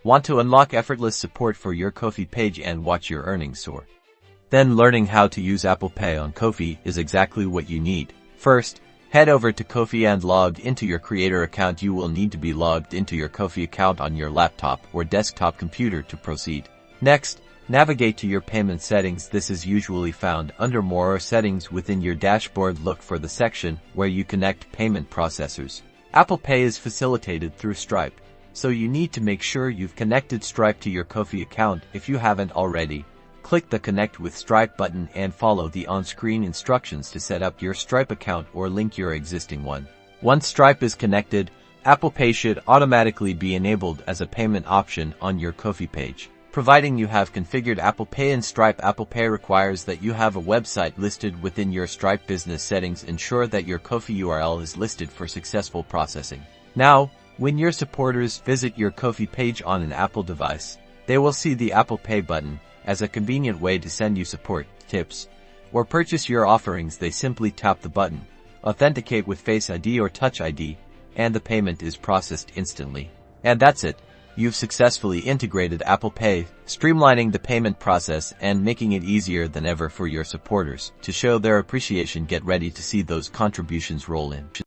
Want to unlock effortless support for your Kofi page and watch your earnings soar? Then learning how to use Apple Pay on Kofi is exactly what you need. First, head over to Kofi and logged into your creator account. You will need to be logged into your Kofi account on your laptop or desktop computer to proceed. Next, navigate to your payment settings. This is usually found under More Settings within your dashboard. Look for the section where you connect payment processors. Apple Pay is facilitated through Stripe, so you need to make sure you've connected Stripe to your Kofi account. If you haven't already, click the Connect with Stripe button and follow the on-screen instructions to set up your Stripe account or link your existing one. Once Stripe is connected, Apple Pay should automatically be enabled as a payment option on your Kofi page. Providing you have configured Apple Pay in Stripe, Apple Pay requires that you have a website listed within your Stripe business settings. Ensure that your Kofi URL is listed for successful processing. Now, when your supporters visit your Kofi page on an Apple device, they will see the Apple Pay button as a convenient way to send you support, tips, or purchase your offerings. They simply tap the button, authenticate with Face ID or Touch ID, and the payment is processed instantly. And that's it. You've successfully integrated Apple Pay, streamlining the payment process and making it easier than ever for your supporters to show their appreciation. Get ready to see those contributions roll in.